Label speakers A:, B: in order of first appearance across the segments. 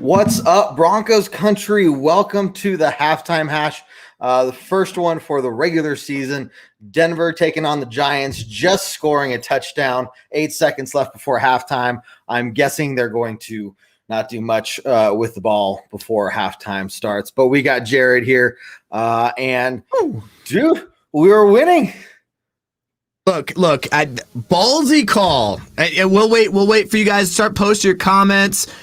A: What's up, Broncos country? Welcome to the halftime hash, the first one for the regular season. Denver taking on the Giants, just scoring a touchdown, 8 seconds left before halftime. I'm guessing they're going to not do much with the ball before halftime starts. But we got Jared here, and dude, we were winning.
B: Look, ballsy call. We'll wait for you guys to start posting your comments.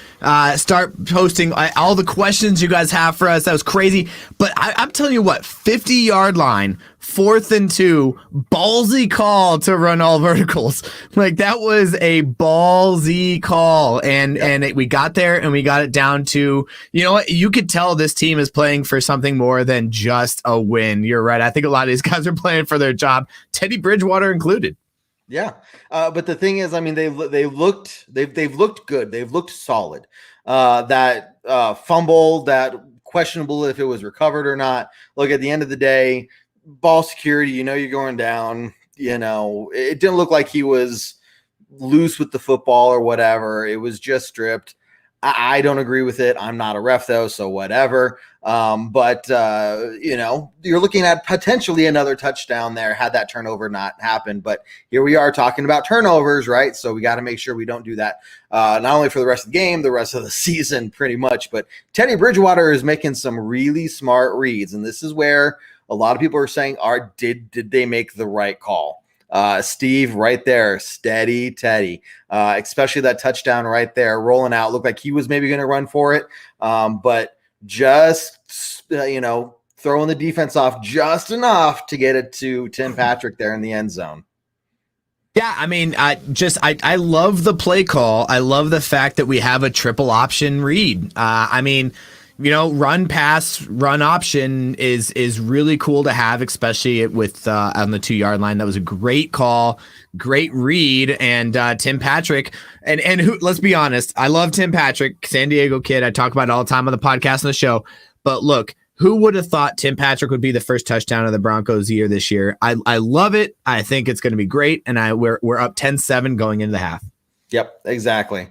B: Start posting all the questions you guys have for us. That was crazy. But I'm telling you what, 50-yard line, 4th and 2, ballsy call to run all verticals. Like, that was a ballsy call. We got there and we got it down to, you know what, you could tell this team is playing for something more than just a win. You're right. I think a lot of these guys are playing for their job, Teddy Bridgewater included.
A: Yeah, but the thing is, I mean, they've looked good. They've looked solid. That fumble, that questionable if it was recovered or not. Look, at the end of the day, ball security. You know you're going down. You know it didn't look like he was loose with the football or whatever. It was just stripped. I don't agree with it. I'm not a ref though, so whatever. But you know, you're looking at potentially another touchdown there had that turnover not happened. But here we are talking about turnovers, right? So we got to make sure we don't do that, not only for the rest of the game, the rest of the season pretty much. But Teddy Bridgewater is making some really smart reads. And this is where a lot of people are saying, did they make the right call? Steve right there, steady Teddy, especially that touchdown right there, rolling out. Looked like he was maybe going to run for it, but just, throwing the defense off just enough to get it to Tim Patrick there in the end zone.
B: Yeah, I mean, I love the play call. I love the fact that we have a triple option read. I mean, you know, run, pass, run option is really cool to have, especially with on the 2-yard line. That was a great call, great read, and Tim Patrick. And who? Let's be honest, I love Tim Patrick, San Diego kid. I talk about it all the time on the podcast and the show. But look, who would have thought Tim Patrick would be the first touchdown of the Broncos year this year? I love it. I think it's going to be great, and we're up 10-7 going into the half.
A: Yep, exactly.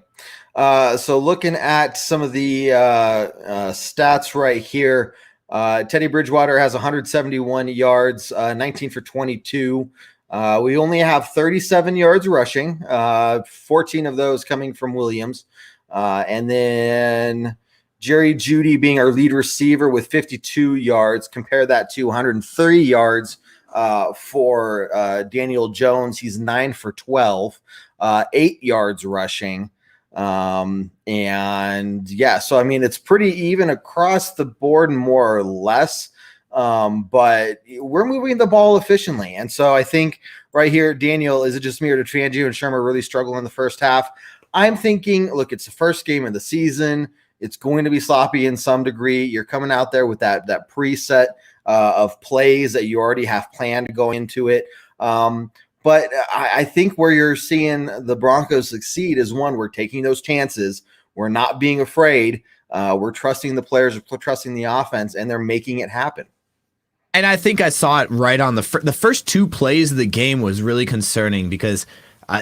A: So looking at some of the stats right here, Teddy Bridgewater has 171 yards, 19 for 22. We only have 37 yards rushing, 14 of those coming from Williams. And then Jerry Jeudy being our lead receiver with 52 yards. Compare that to 130 yards for Daniel Jones. He's 9 for 12, 8 yards rushing. So I mean, it's pretty even across the board, more or less. But we're moving the ball efficiently. And so I think right here, Daniel, is it just me or did Fangio and Shermer really struggle in the first half? I'm thinking, look, it's the first game of the season. It's going to be sloppy in some degree. You're coming out there with that preset of plays that you already have planned to go into it. But I think where you're seeing the Broncos succeed is, one, we're taking those chances. We're not being afraid. We're trusting the players, we're trusting the offense, and they're making it happen.
B: And I think I saw it right on the first 2 plays of the game was really concerning because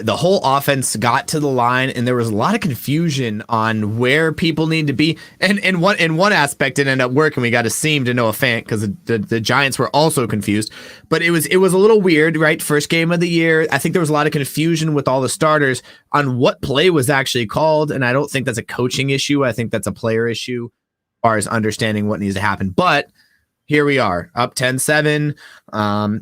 B: the whole offense got to the line and there was a lot of confusion on where people need to be. And in one aspect, it ended up working. We got a seam to Noah Fant because the Giants were also confused. But it was a little weird, right? First game of the year. I think there was a lot of confusion with all the starters on what play was actually called. And I don't think that's a coaching issue. I think that's a player issue as far as understanding what needs to happen. But here we are, up 10-7.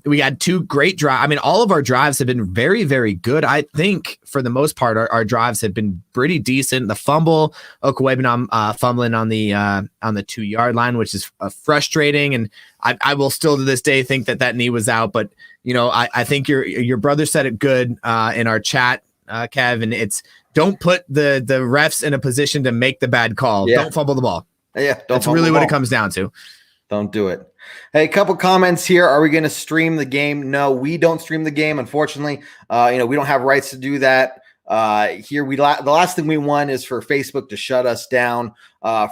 B: We had 2 great drives. I mean, all of our drives have been very, very good. I think for the most part, our drives have been pretty decent. The fumble, Okwuegbunam fumbling on the 2-yard line, which is frustrating. And I will still to this day think that knee was out. But, you know, I think your brother said it good in our chat, Kev, and it's don't put the refs in a position to make the bad call. Yeah. Don't fumble the ball.
A: Yeah,
B: that's really what it comes down to.
A: Don't do it. Hey, a couple comments here. Are we going to stream the game? No, we don't stream the game, unfortunately. We don't have rights to do that. Here the last thing we want is for Facebook to shut us down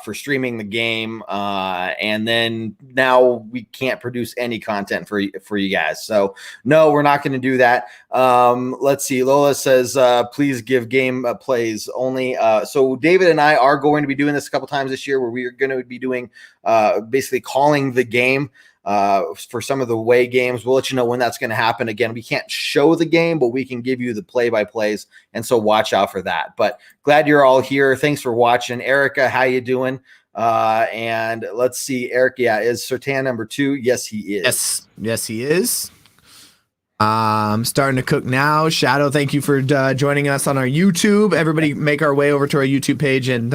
A: for streaming the game, and then now we can't produce any content for you guys. So no, we're not going to do that. Let's see. Lola says, please give game plays only. So David and I are going to be doing this a couple times this year, where we are going to be doing basically calling the game. For some of the away games. We'll let you know when that's going to happen. Again, we can't show the game, but we can give you the play-by-plays, and so watch out for that. But glad you're all here. Thanks for watching. Erica, how you doing? And let's see. Eric, is Surtain number 2? Yes, he is.
B: Yes, he is. Starting to cook now. Shadow, thank you for joining us on our YouTube. Everybody make our way over to our YouTube page and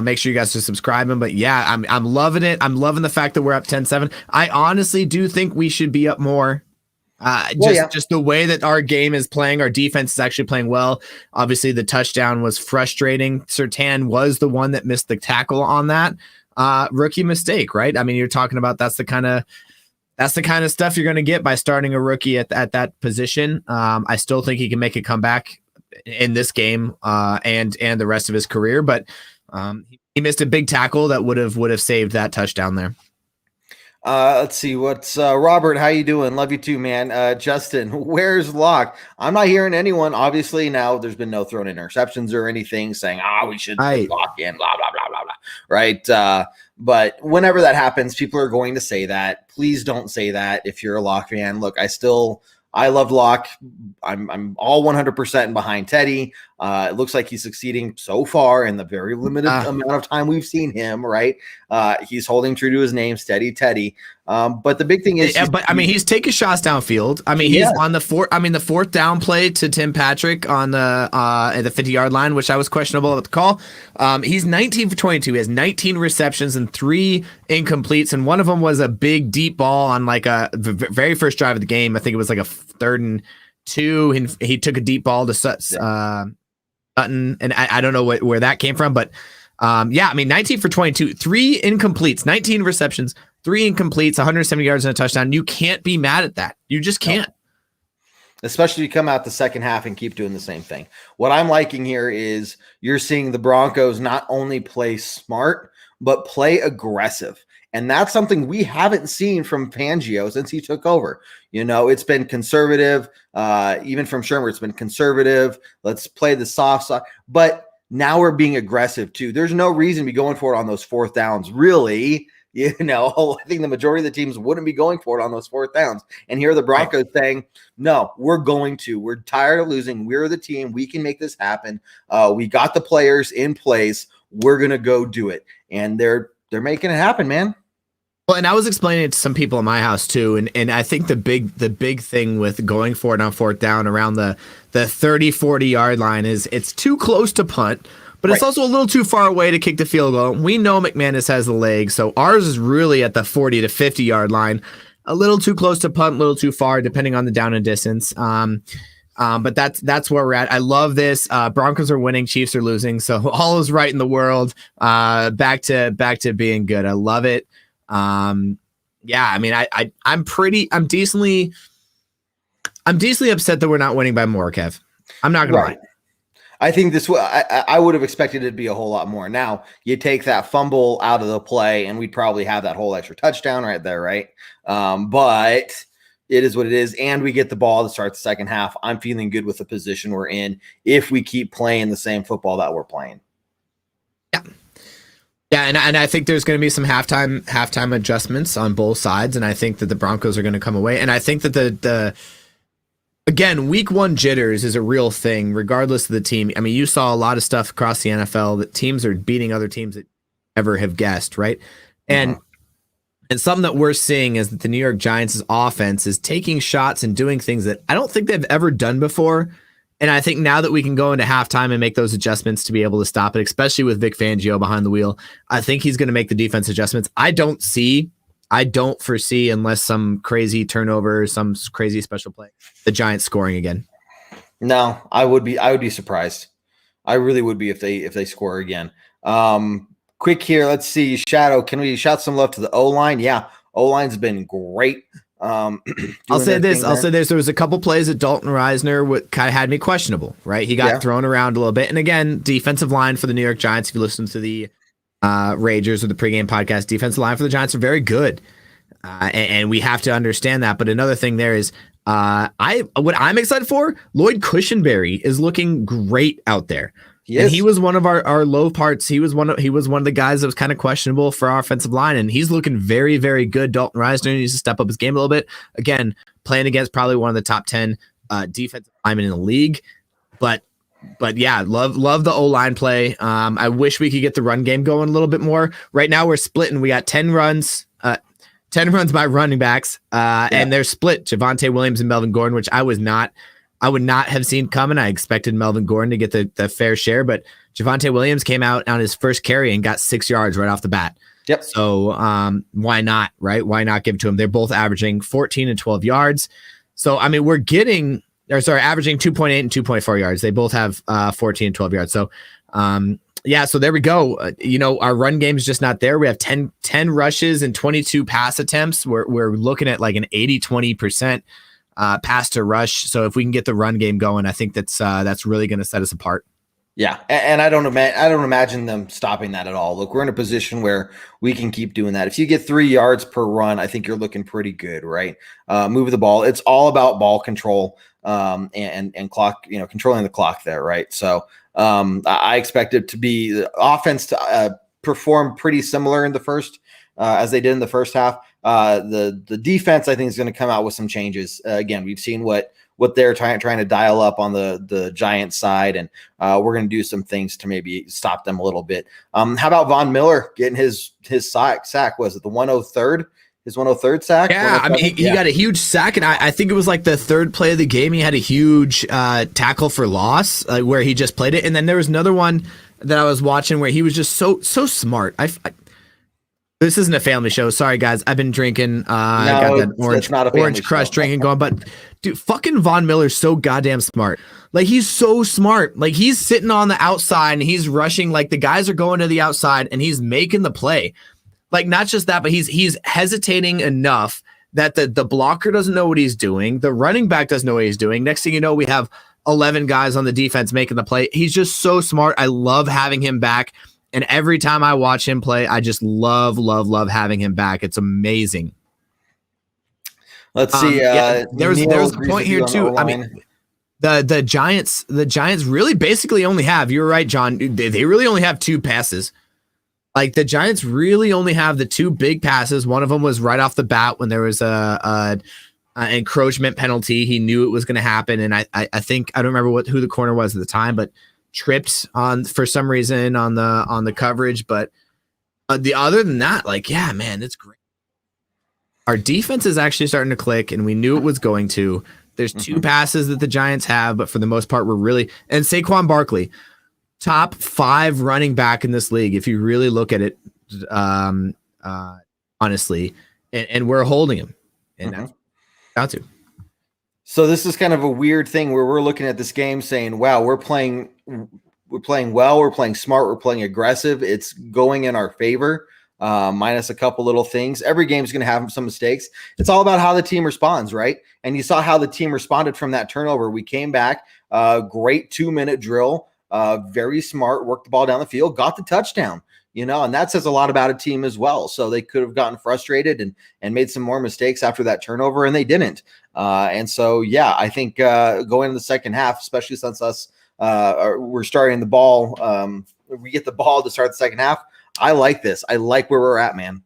B: make sure you guys are subscribing. But yeah, I'm loving it. I'm loving the fact that we're up 10-7. I honestly do think we should be up more. Just the way that our game is playing, our defense is actually playing well. Obviously, the touchdown was frustrating. Surtain was the one that missed the tackle on that rookie mistake, right? I mean, you're talking about that's the kind of stuff you're going to get by starting a rookie at that position. I still think he can make a comeback in this game and the rest of his career, but he missed a big tackle that would have saved that touchdown there.
A: Let's see. What's Robert? How you doing? Love you too, man. Justin, where's Locke? I'm not hearing anyone. Obviously, now there's been no thrown interceptions or anything saying, we should put Locke in, blah, blah, blah, blah, blah. Right. But whenever that happens, people are going to say that. Please don't say that if you're a Locke fan. Look, I love Locke. I'm all 100% behind Teddy. It looks like he's succeeding so far in the very limited amount of time we've seen him, right? He's holding true to his name, Steady Teddy. But the big thing is,
B: he's taking shots downfield. I mean, he's on the fourth down play to Tim Patrick on the 50-yard line, which I was questionable at the call. He's 19 for 22. He has 19 receptions and 3 incompletes, and one of them was a big deep ball on like the very first drive of the game. I think it was like a 3rd and 2, and he took a deep ball to Sutton, and I don't know where that came from, but 19 for 22, 3 incompletes, 19 receptions, 3 incompletes, 170 yards and a touchdown. You can't be mad at that. You just can't.
A: Especially if you come out the second half and keep doing the same thing. What I'm liking here is you're seeing the Broncos not only play smart, but play aggressive. And that's something we haven't seen from Fangio since he took over. It's been conservative. Even from Shermer, it's been conservative. Let's play the soft side. But now we're being aggressive too. There's no reason to be going for it on those 4th downs. Really, I think the majority of the teams wouldn't be going for it on those 4th downs. And here are the Broncos saying, no, we're going to. We're tired of losing. We're the team. We can make this happen. We got the players in place. We're going to go do it. And they're making it happen, man.
B: Well, and I was explaining it to some people in my house too, and I think the big thing with going for it on 4th down around the 30-40 yard line is it's too close to punt, but it's also a little too far away to kick the field goal. We know McManus has the legs, so ours is really at the 40 to 50 yard line, a little too close to punt, a little too far, depending on the down and distance. But that's where we're at. I love this. Broncos are winning, Chiefs are losing, so all is right in the world. Back to being good. I love it. I'm decently upset that we're not winning by more, Kev. I'm not gonna lie.
A: I think I would have expected it to be a whole lot more. Now you take that fumble out of the play and we'd probably have that whole extra touchdown right there. Right. But it is what it is. And we get the ball to start the second half. I'm feeling good with the position we're in if we keep playing the same football that we're playing.
B: Yeah. Yeah, and I think there's going to be some halftime adjustments on both sides, and I think that the Broncos are going to come away. And I think that again, week 1 jitters is a real thing, regardless of the team. I mean, you saw a lot of stuff across the NFL that teams are beating other teams that ever have guessed, right? And something that we're seeing is that the New York Giants' offense is taking shots and doing things that I don't think they've ever done before. And I think now that we can go into halftime and make those adjustments to be able to stop it, especially with Vic Fangio behind the wheel, I think he's going to make the defense adjustments. I don't foresee, unless some crazy turnover, some crazy special play, the Giants scoring again.
A: No, I would be surprised. I really would be if they score again. Quick here, let's see. Shadow, can we shout some love to the O-line? Yeah, O-line's been great.
B: I'll
A: doing
B: say
A: their
B: this.
A: thing
B: I'll
A: there.
B: say this. There was a couple plays that Dalton Reisner kind of had me questionable, right? He got
A: Yeah.
B: thrown around a little bit. And again, defensive line for the New York Giants, if you listen to the Ragers or the pregame podcast, defensive line for the Giants are very good. And we have to understand that. But another thing there is what I'm excited for, Lloyd Cushenberry is looking great out there. He was one of our low parts. He was one of the guys that was kind of questionable for our offensive line, and he's looking very, very good. Dalton Reisner needs to step up his game a little bit. Again, playing against probably one of the top 10 defensive linemen in the league. But yeah, love the O-line play. I wish we could get the run game going a little bit more. Right now we're splitting. We got 10 runs by running backs, and they're split. Javonte Williams and Melvin Gordon, which I would not have seen coming. I expected Melvin Gordon to get the fair share, but Javonte Williams came out on his first carry and got 6 yards right off the bat.
A: Yep.
B: So why not, right? Why not give it to him? They're both averaging 14 and 12 yards. So, I mean, averaging 2.8 and 2.4 yards. They both have 14 and 12 yards. So, so there we go. Our run game is just not there. We have 10 rushes and 22 pass attempts. We're looking at like an 80-20% pass to rush. So if we can get the run game going, I think that's really going to set us apart.
A: Yeah, and I don't imagine them stopping that at all. Look, we're in a position where we can keep doing that. If you get 3 yards per run, I think you're looking pretty good, right? Move the ball. It's all about ball control and clock, controlling the clock there, right? So I expect it to be the offense to perform pretty similar in the first as they did in the first half. The defense, I think, is going to come out with some changes. Again, we've seen what they're trying to dial up on the Giants side, and we're going to do some things to maybe stop them a little bit. How about Von Miller getting his sack? Was it the 103rd? His 103rd sack?
B: Yeah, I mean, he got a huge sack, and I think it was like the third play of the game. He had a huge tackle for loss where he just played it, and then there was another one that I was watching where he was just so smart. This isn't a family show. Sorry, guys. I've been drinking. I got that orange crush drinking going. But, dude, fucking Von Miller's so goddamn smart. Like, he's so smart. Like, he's sitting on the outside and he's rushing. Like, the guys are going to the outside and he's making the play. Like, not just that, but he's hesitating enough that the blocker doesn't know what he's doing. The running back doesn't know what he's doing. Next thing you know, we have 11 guys on the defense making the play. He's just so smart. I love having him back. And every time I watch him play, I just love having him back. It's amazing.
A: Let's see.
B: There's a point here too. I mean, the Giants really basically only have. You're right, John. They really only have 2 passes. Like, the Giants really only have the 2 big passes. One of them was right off the bat when there was a encroachment penalty. He knew it was going to happen, and I think I don't remember who the corner was at the time, but tripped on for some reason on the coverage. But the other than that, like, yeah, man, it's great. Our defense is actually starting to click, and we knew it was going to. There's 2 passes that the Giants have, but for the most part, we're really, and Saquon Barkley, top 5 running back in this league, if you really look at it, honestly, and we're holding him, and that's down to.
A: So this is kind of a weird thing where we're looking at this game saying, wow, we're playing well, we're playing smart, we're playing aggressive. It's going in our favor, minus a couple little things. Every game's going to have some mistakes. It's all about how the team responds, right? And you saw how the team responded from that turnover. We came back, great 2-minute drill, very smart, worked the ball down the field, got the touchdown. And that says a lot about a team as well. So they could have gotten frustrated and made some more mistakes after that turnover, and they didn't. And so, yeah, I think going into the second half, especially since we're starting the ball, we get the ball to start the second half. I like this. I like where we're at, man.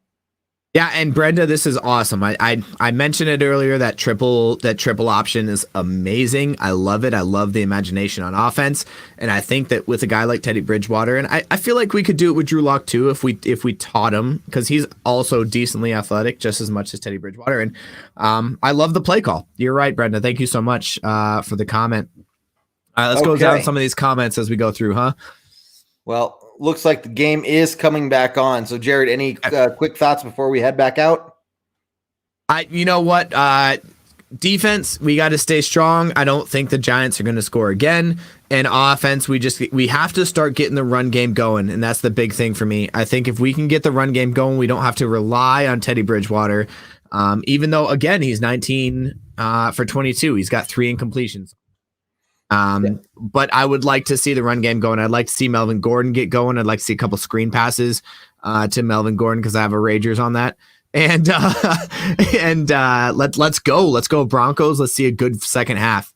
B: Yeah, and Brenda, this is awesome. I mentioned it earlier, that triple option is amazing. I love it. I love the imagination on offense, and I think that with a guy like Teddy Bridgewater, and I feel like we could do it with Drew Lock too if we taught him, because he's also decently athletic just as much as Teddy Bridgewater. And I love the play call. You're right, Brenda. Thank you so much for the comment. Let's go down some of these comments as we go through, huh?
A: Well, looks like the game is coming back on. So, Jared, any quick thoughts before we head back out?
B: You know what? Defense, we got to stay strong. I don't think the Giants are going to score again. And offense, we have to start getting the run game going, and that's the big thing for me. I think if we can get the run game going, we don't have to rely on Teddy Bridgewater. Even though, again, he's 19 for 22. He's got 3 incompletions. But I would like to see the run game going. I'd like to see Melvin Gordon get going. I'd like to see a couple screen passes to Melvin Gordon because I have a Ragers on that. And let's go. Let's go Broncos. Let's see a good second half.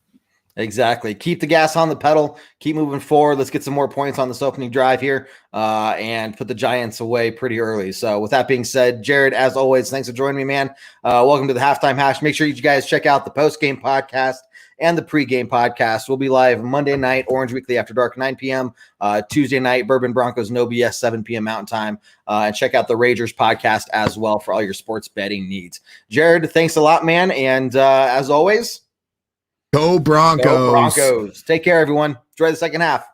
A: Exactly. Keep the gas on the pedal. Keep moving forward. Let's get some more points on this opening drive here and put the Giants away pretty early. So with that being said, Jared, as always, thanks for joining me, man. Welcome to the Halftime Hash. Make sure you guys check out the post-game podcast and the pregame podcast. We'll be live Monday night, Orange Weekly After Dark, 9 p.m. Tuesday night, Bourbon Broncos, No BS, 7 p.m. Mountain Time. And check out the Ragers podcast as well for all your sports betting needs. Jared, thanks a lot, man. And as always,
B: Go Broncos.
A: Go Broncos. Take care, everyone. Enjoy the second half.